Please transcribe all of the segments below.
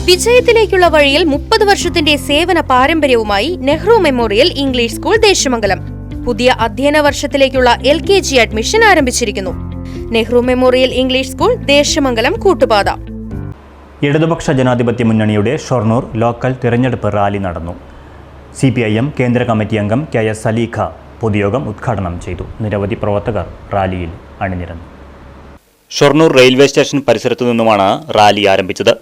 വിജയത്തിലേക്കുള്ള വഴിയിൽ 30 വർഷത്തിന്റെ സേവന പാരമ്പര്യവുമായി Nehru memorial English school Desamangalam പുതിയ അധ്യയന വർഷത്തിലേക്കുള്ള LKG അഡ്മിഷൻ ആരംഭിച്ചിരിക്കുന്നു. Nehru memorial English school Desamangalam Koottupatha. ഇടതുപക്ഷ ജനാധിപത്യ മുന്നണിയുടെ ഷൊർണൂർ ലോക്കൽ തിരഞ്ഞെടുപ്പ് റാലി നടന്നു. CPIM കേന്ദ്ര കമ്മിറ്റി അംഗം KS സലീഖ പൊതുയോഗം ഉദ്ഘാടനം ചെയ്തു. നിരവധി പ്രവർത്തകർ റാലിയിൽ അണിനിരന്നു. ഷൊർണൂർ റെയിൽവേ സ്റ്റേഷൻ പരിസരത്തു നിന്നുമാണ് റാലി ആരംഭിച്ചത്.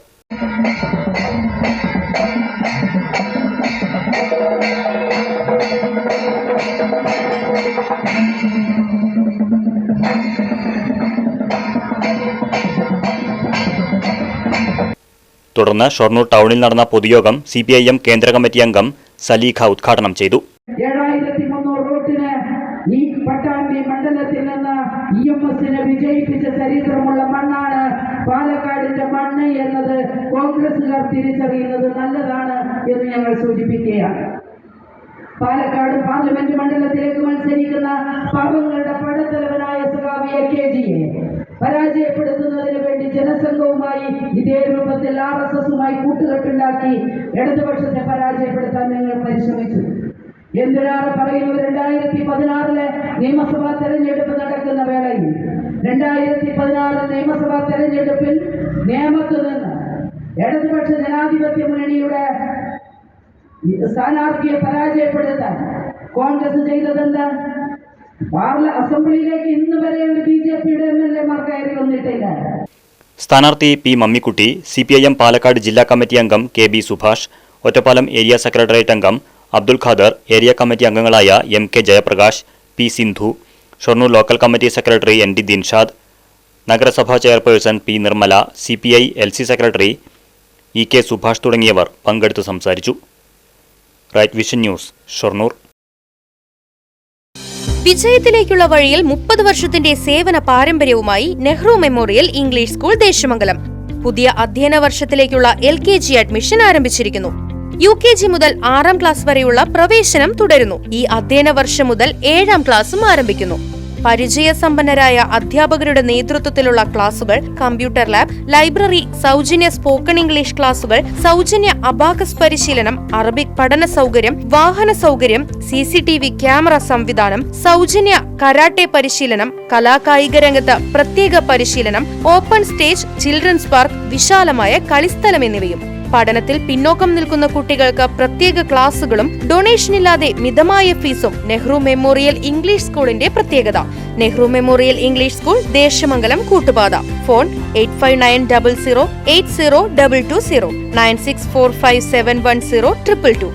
തുടർന്ന് ഷൊർണൂർ ടൗണിൽ നടന്ന പൊതുയോഗം CPIM കേന്ദ്ര കമ്മിറ്റി അംഗം സലീഖ ഉദ്ഘാടനം ചെയ്തു. 7300 വോട്ടിന് ഈ പട്ടാമ്പി മണ്ഡലത്തിൽ നിന്ന് EMSനെ വിജയിപ്പിച്ച ചരിത്രമുള്ള മണ്ണാണ് പാലക്കാടിന്റെ മണ്ണ് എന്നത് കോൺഗ്രസുകാർ തിരിച്ചറിയുന്നത് നല്ലതാണ് എന്ന് ഞങ്ങൾ സൂചിപ്പിക്കുകയാണ്. പാലക്കാട് പാർലമെന്റ് മണ്ഡലത്തിലേക്ക് മത്സരിക്കുന്ന പാവങ്ങളുടെ പടത്തലവനായ സഖാവ് AKGയെ പരാജയപ്പെടുത്തുന്നതിന് വേണ്ടി ജനസംഘവുമായി ഇതേ രൂപത്തിൽ RSSുമായി കൂട്ടുകെട്ടുണ്ടാക്കി ഇടതുപക്ഷത്തെ പരാജയപ്പെടുത്താൻ ഞങ്ങൾ പരിശ്രമിച്ചു. എന്തിനാണ് പറയുന്നത്? 2016 നിയമസഭാ തെരഞ്ഞെടുപ്പ് നടക്കുന്ന വേളയിൽ 2016 നിയമസഭാ തെരഞ്ഞെടുപ്പിൽ നേമത്ത് നിന്ന് ഇടതുപക്ഷ ജനാധിപത്യ മുന്നണിയുടെ സ്ഥാനാർത്ഥിയെ പരാജയപ്പെടുത്താൻ കോൺഗ്രസ് ചെയ്തതെന്താ? അസംബ്ലിയിലേക്ക് ഇന്ന് വരെ ഒരു BJPയുടെ MLA കയറി വന്നിട്ടില്ല. സ്ഥാനാർത്ഥി P മമ്മിക്കുട്ടി, CPIM പാലക്കാട് ജില്ലാ കമ്മിറ്റി അംഗം KB Subhash, Ottapalam area secretariat അംഗം അബ്ദുൽ ഖാദർ, ഏരിയ കമ്മിറ്റി അംഗങ്ങളായ MK Jayaprakash, P Sindhu, Shoranur local committee secretary ND Dinshad, നഗരസഭാ chairperson P Nirmala, CPI LC secretary EK Subhash തുടങ്ങിയവർ പങ്കെടുത്തു സംസാരിച്ചു. Right vision news, Shoranur. വിജയത്തിലേക്കുള്ള വഴിയിൽ 30 വർഷത്തിന്റെ സേവന പാരമ്പര്യവുമായി Nehru memorial English school Desamangalam പുതിയ അധ്യയന വർഷത്തിലേക്കുള്ള LKG അഡ്മിഷൻ ആരംഭിച്ചിരിക്കുന്നു. UKG മുതൽ 6ാം ക്ലാസ് വരെയുള്ള പ്രവേശനം തുടരുന്നു. ഈ അധ്യയന വർഷം മുതൽ 7ാം ക്ലാസും ആരംഭിക്കുന്നു. പരിചയസമ്പന്നരായ അധ്യാപകരുടെ നേതൃത്വത്തിലുള്ള ക്ലാസുകൾ, കമ്പ്യൂട്ടർ ലാബ്, ലൈബ്രറി, സൗജന്യ സ്പോക്കൺ ഇംഗ്ലീഷ് ക്ലാസുകൾ, സൗജന്യ അബാക്കസ് പരിശീലനം, അറബിക് പഠന സൗകര്യം, വാഹന സൗകര്യം, CCTV ക്യാമറ സംവിധാനം, സൗജന്യ കരാട്ടെ പരിശീലനം, കലാകായിക രംഗത്ത് പ്രത്യേക പരിശീലനം, ഓപ്പൺ സ്റ്റേജ്, ചിൽഡ്രൻസ് പാർക്ക്, വിശാലമായ കളിസ്ഥലം എന്നിവയും. പഠനത്തിൽ പിന്നോക്കം നിൽക്കുന്ന കുട്ടികൾക്ക് പ്രത്യേക ക്ലാസുകളും ഡൊണേഷനില്ലാതെ മിതമായ ഫീസും നെഹ്റു മെമ്മോറിയൽ ഇംഗ്ലീഷ് സ്കൂളിന്റെ പ്രത്യേകത. Nehru memorial English school Desamangalam Koottupatha. Phone 8590080220 9645710222.